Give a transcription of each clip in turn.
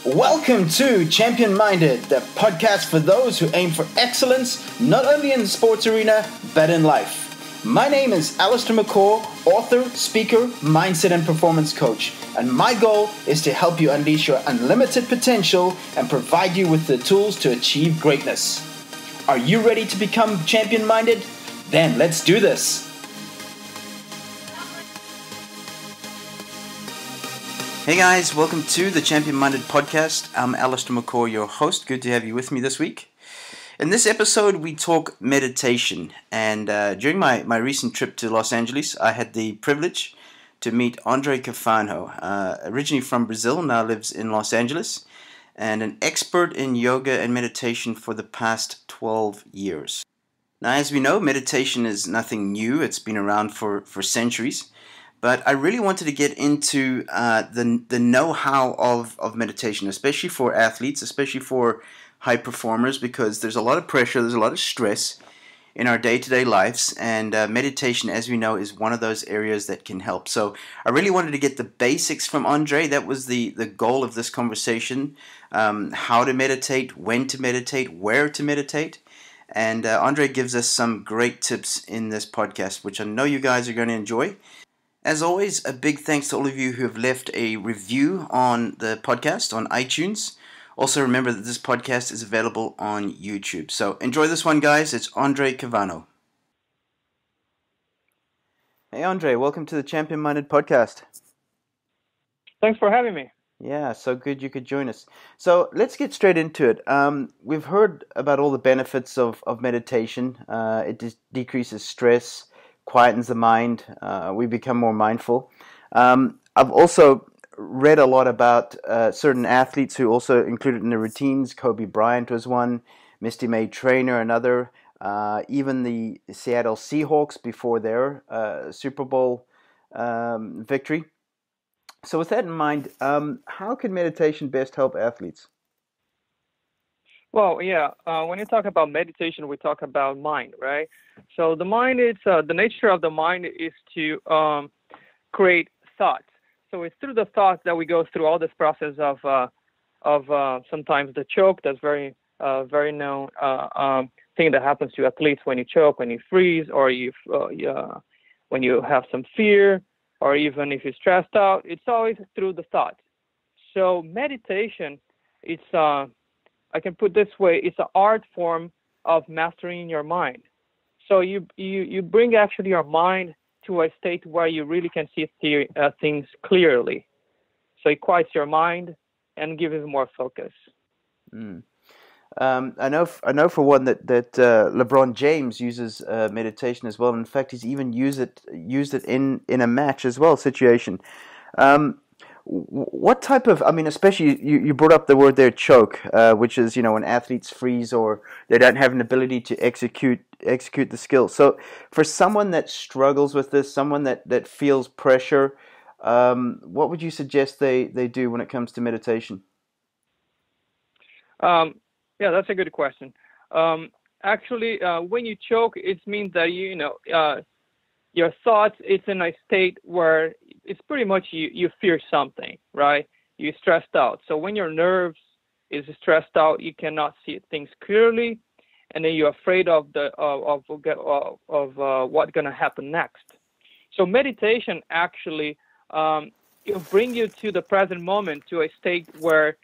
Welcome to Champion Minded, the podcast for those who aim for excellence, not only in the sports arena, but in life. My name is Allistair, author, speaker, mindset and performance coach, and my goal is to help you unleash your unlimited potential and provide you with the tools to achieve greatness. Are you ready to become champion minded? Then let's do this. Hey guys, welcome to the Champion Minded podcast. I'm Allistair, your host. Good to have you with me this week. In this episode, we talk meditation. And during my recent trip to Los Angeles, I had the privilege to meet Andre Cavanha, originally from Brazil, now lives in Los Angeles, and an expert in yoga and meditation for the past 12 years. Now, as we know, meditation is nothing new. It's been around for centuries. But I really wanted to get into the know-how of meditation, especially for athletes, especially for high performers, because there's a lot of pressure, there's a lot of stress in our day-to-day lives, and meditation, as we know, is one of those areas that can help. So I really wanted to get the basics from Andre. That was the goal of this conversation, how to meditate, when to meditate, where to meditate. And Andre gives us some great tips in this podcast, which I know you guys are going to enjoy. As always, a big thanks to all of you who have left a review on the podcast on iTunes. Also remember that this podcast is available on YouTube. So enjoy this one, guys. It's Andre Cavanha. Hey, Andre. Welcome to the Champion Minded podcast. Thanks for having me. Yeah, so good you could join us. So let's get straight into it. We've heard about all the benefits of meditation. It decreases stress, quietens the mind, we become more mindful. I've also read a lot about certain athletes who also included in the routines. Kobe Bryant was one, Misty May Trainer another, even the Seattle Seahawks before their Super Bowl victory. So with that in mind, how can meditation best help athletes? Well, yeah, when you talk about meditation, we talk about mind, right? So the mind is, the nature of the mind is to create thoughts. So it's through the thoughts that we go through all this process of sometimes the choke. That's very known thing that happens to athletes when you choke, when you freeze, or when you have some fear, or even if you're stressed out. It's always through the thoughts. So meditation, it's I can put it this way, it's an art form of mastering your mind. So you bring actually your mind to a state where you really can see things clearly. So it quiets your mind and gives it more focus. I know for one that LeBron James uses meditation as well. In fact, he's even used it in a match as well situation. What type of, especially you brought up the word there, choke, which is, when athletes freeze or they don't have an ability to execute the skill. So for someone that struggles with this, someone that feels pressure, what would you suggest they do when it comes to meditation? Yeah, that's a good question. Actually, when you choke, it means that, your thoughts, it's in a state where it's pretty much you fear something, right? You're stressed out. So when your nerves is stressed out, you cannot see things clearly, and then you're afraid of what's going to happen next. So meditation actually it'll bring you to the present moment, to a state where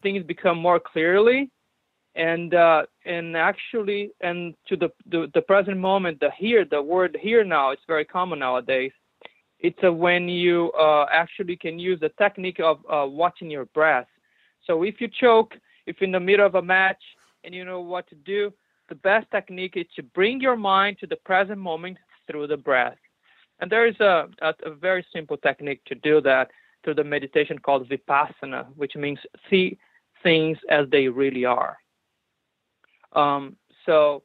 things become more clearly, and to the present moment, the word here now, it's very common nowadays. It's when you actually can use the technique of watching your breath. So if you choke, if you're in the middle of a match and you know what to do, the best technique is to bring your mind to the present moment through the breath. And there is a very simple technique to do that through the meditation called Vipassana, which means see things as they really are. So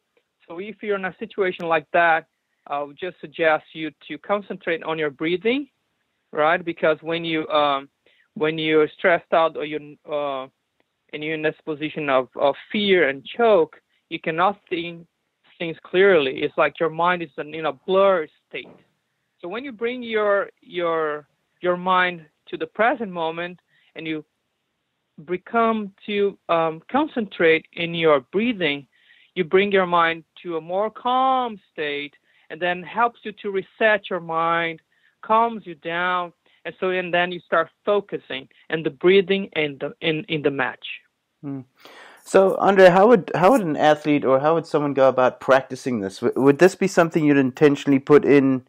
if you're in a situation like that, I would just suggest you to concentrate on your breathing, right? Because when you're stressed out or and you're in this position of fear and choke, you cannot see things clearly. It's like your mind is in a blur state. So when you bring your mind to the present moment and you become to concentrate in your breathing, you bring your mind to a more calm state, and then helps you to reset your mind, calms you down, and then you start focusing on the breathing and in the match. Mm. So, Andre, how would an athlete or how would someone go about practicing this? Would this be something you'd intentionally put in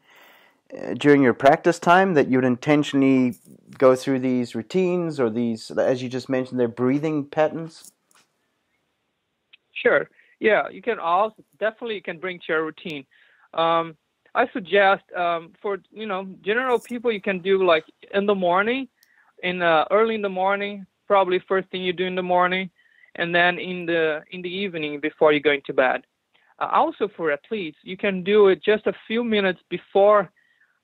during your practice time, that you'd intentionally go through these routines or these, as you just mentioned, their breathing patterns? Sure. Yeah, you can also definitely you can bring to your routine. I suggest for general people you can do like in the morning, in early in the morning, probably first thing you do in the morning, and then in the evening before you go into bed. Also for athletes, you can do it just a few minutes before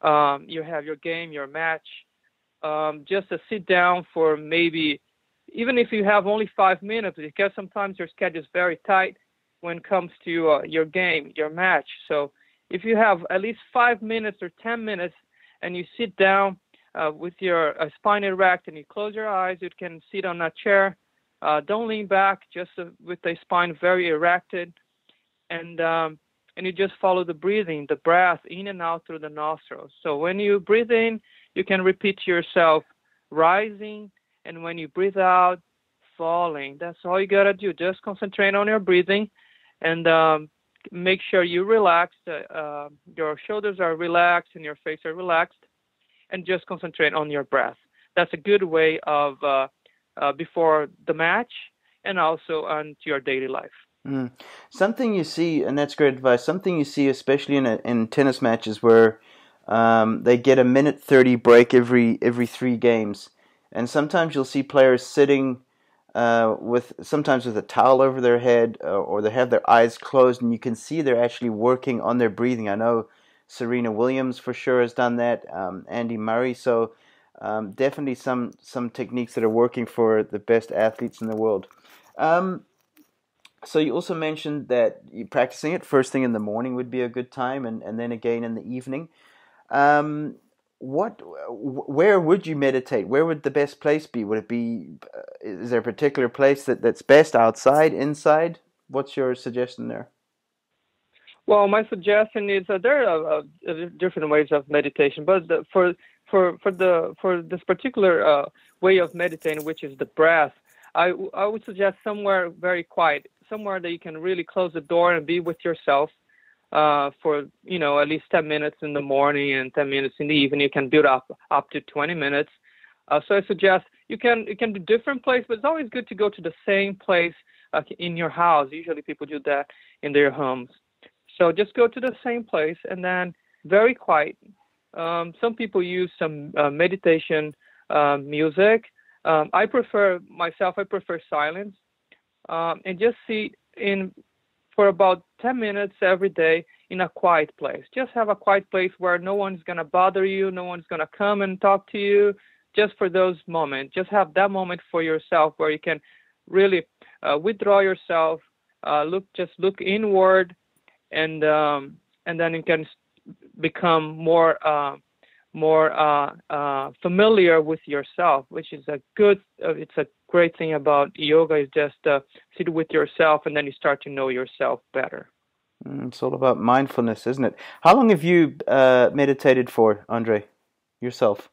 you have your game, your match. Just to sit down for maybe, even if you have only 5 minutes, because sometimes your schedule is very tight when it comes to your game, your match. So if you have at least 5 minutes or 10 minutes and you sit down with your spine erect and you close your eyes, you can sit on a chair. Don't lean back, just with the spine very erected. And you just follow the breathing, the breath in and out through the nostrils. So when you breathe in, you can repeat to yourself, rising, and when you breathe out, falling. That's all you gotta do. Just concentrate on your breathing, and make sure you relax. Your shoulders are relaxed and your face are relaxed, and just concentrate on your breath. That's a good way of before the match and also on your daily life. Mm. Something you see, and that's great advice. Something you see, especially in tennis matches, where they get a minute 30 break every 3 games, and sometimes you'll see players sitting sometimes with a towel over their head, or they have their eyes closed, and you can see they're actually working on their breathing. I know Serena Williams for sure has done that. Andy Murray. So definitely some techniques that are working for the best athletes in the world. So you also mentioned that practicing it first thing in the morning would be a good time, and then again in the evening. Um, where would you meditate? Where would the best place be? Would it be? Is there a particular place that's best? Outside, inside? What's your suggestion there? Well, my suggestion is there are different ways of meditation, but for this particular way of meditating, which is the breath, I would suggest somewhere very quiet, somewhere that you can really close the door and be with yourself for at least 10 minutes in the morning and 10 minutes in the evening. You can build up to 20 minutes. So I suggest you can do different places, but it's always good to go to the same place in your house. Usually people do that in their homes. So just go to the same place and then very quiet. Some people use some meditation music. I prefer silence, and just sit in for about 10 minutes every day in a quiet place. Just have a quiet place where no one's going to bother you, no one's going to come and talk to you, just for those moments. Just have that moment for yourself where you can really withdraw yourself, look inward, and then you can become more familiar with yourself, which is it's a great thing about yoga, is just sit with yourself and then you start to know yourself better. It's all about mindfulness, isn't it? How long have you meditated for, Andre, yourself?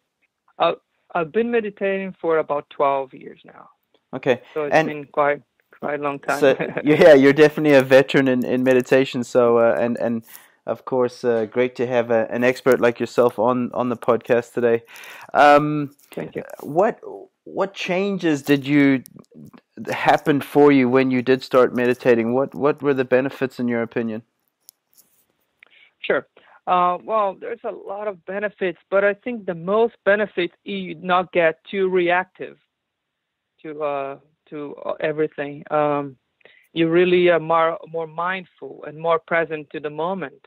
I've been meditating for about 12 years now. Okay. So it's been quite a long time. So yeah, you're definitely a veteran in meditation. So and of course, great to have an expert like yourself on the podcast today. Thank you. What changes happened for you when you did start meditating? What were the benefits in your opinion? Sure. Well, there's a lot of benefits, but I think the most benefits is you not get too reactive to everything. You really are more mindful and more present to the moment.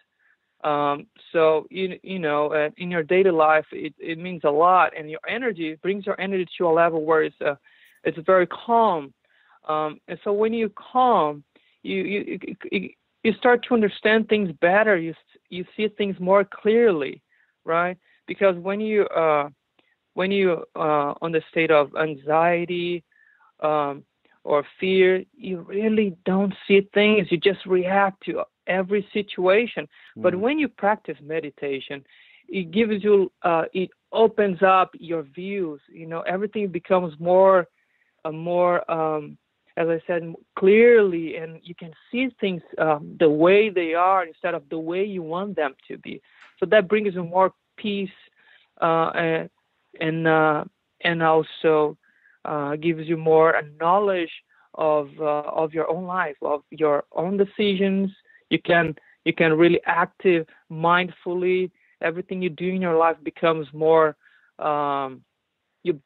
So in your daily life, it means a lot, and it brings your energy to a level where it's very calm. And so when you calm, you start to understand things better. You see things more clearly, right? Because when you on the state of anxiety, or fear, you really don't see things. You just react to every situation. But when you practice meditation, it gives you, it opens up your views. Everything becomes more, as I said, clearly, and you can see things the way they are instead of the way you want them to be. So that brings you more peace, and also gives you more knowledge of your own life, of your own decisions. You can really active mindfully. Everything you do in your life becomes more you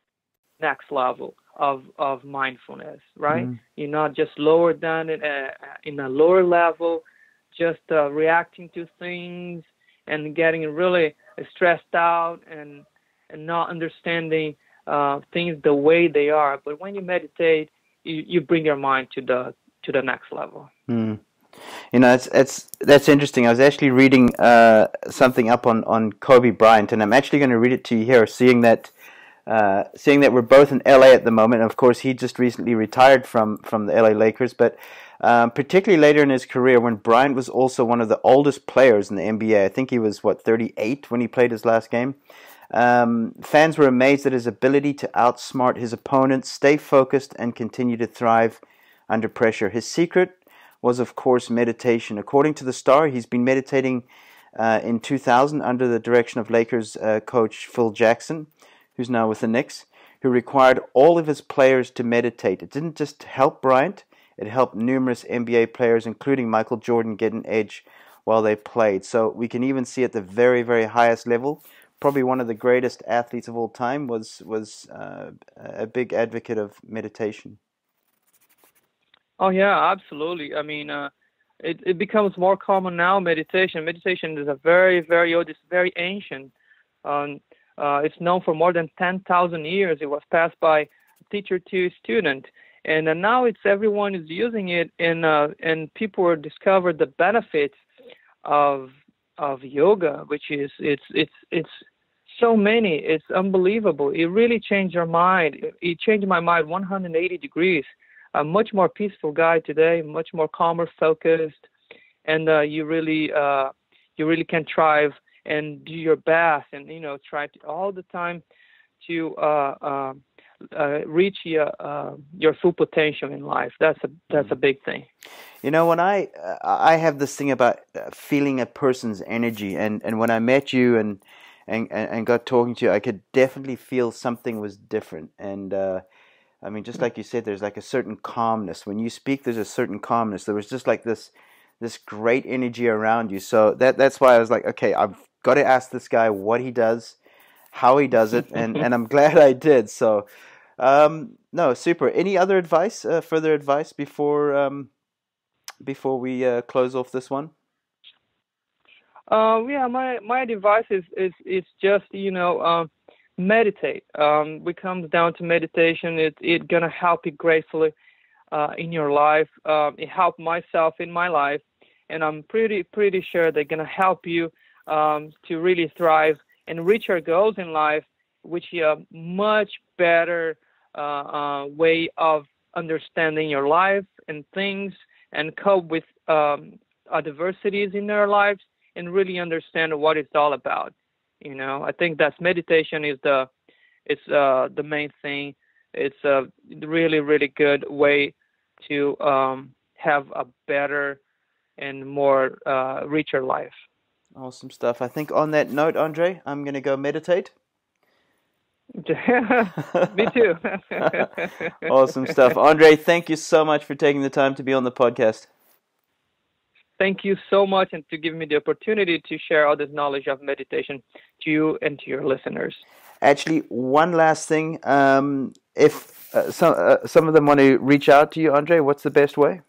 next level of mindfulness, right? You're not just lower than it in a lower level, just reacting to things and getting really stressed out and not understanding things the way they are. But when you meditate, you bring your mind to the next level. That's interesting. I was actually reading something up on Kobe Bryant, and I'm actually going to read it to you here, seeing that we're both in LA at the moment. And of course, he just recently retired from the LA Lakers, but particularly later in his career, when Bryant was also one of the oldest players in the NBA. I think he was 38 when he played his last game. Fans were amazed at his ability to outsmart his opponents, stay focused, and continue to thrive under pressure. His secret was, of course, meditation. According to the Star, he's been meditating in 2000 under the direction of Lakers coach Phil Jackson, who's now with the Knicks, who required all of his players to meditate. It didn't just help Bryant, it helped numerous NBA players, including Michael Jordan, get an edge while they played. So we can even see at the very, very highest level, probably one of the greatest athletes of all time was a big advocate of meditation. Oh yeah, absolutely. I mean, it becomes more common now. Meditation is a very, very old. It's very ancient. It's known for more than 10,000 years. It was passed by teacher to student, and now everyone is using it, and people have discovered the benefits of yoga, which is it's so many. It's unbelievable. It really changed your mind. It changed my mind 180 degrees. A much more peaceful guy today, much more calmer, focused, and you really can thrive and do your best, and try to, all the time to reach your full potential in life. That's a big thing. When I have this thing about feeling a person's energy, and when I met you and got talking to you, I could definitely feel something was different. And I mean, just like you said, there's like a certain calmness. When you speak, there's a certain calmness. There was just like this great energy around you. So that's why I was like, okay, I've got to ask this guy what he does, how he does it, and I'm glad I did. So, no, super. Any other advice, further advice before we close off this one? Yeah, my advice is just meditate. It comes down to meditation. It's gonna help you greatly in your life. It helped myself in my life, and I'm pretty sure they're gonna help you to really thrive and reach your goals in life, which is a much better way of understanding your life and things, and cope with adversities in their lives, and really understand what it's all about. I think that meditation is the main thing. It's a really, really good way to have a better and more richer life. Awesome stuff. I think on that note, Andre, I'm going to go meditate. Me too. Awesome stuff. Andre, thank you so much for taking the time to be on the podcast. Thank you so much, and to give me the opportunity to share all this knowledge of meditation to you and to your listeners. Actually, one last thing. If some of them want to reach out to you, Andre, what's the best way?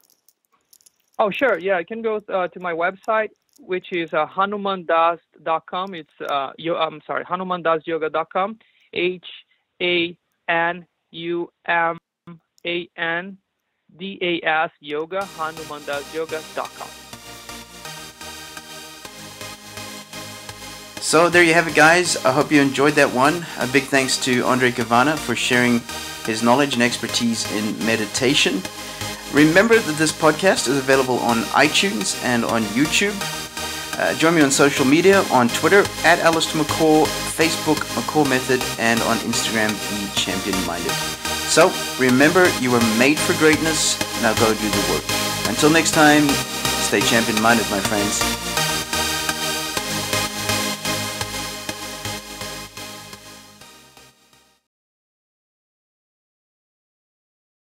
Oh, sure. Yeah, you can go to my website, which is hanumandas.com. It's hanumandasyoga.com. HANUMANDAS yoga, hanumandasyoga.com. So there you have it, guys. I hope you enjoyed that one. A big thanks to Andre Cavanha for sharing his knowledge and expertise in meditation. Remember that this podcast is available on iTunes and on YouTube. Join me on social media, on Twitter, at Allistair McCaw, Facebook, McCaw Method, and on Instagram, Be Champion Minded. So, remember, you were made for greatness. Now go do the work. Until next time, stay champion minded, my friends.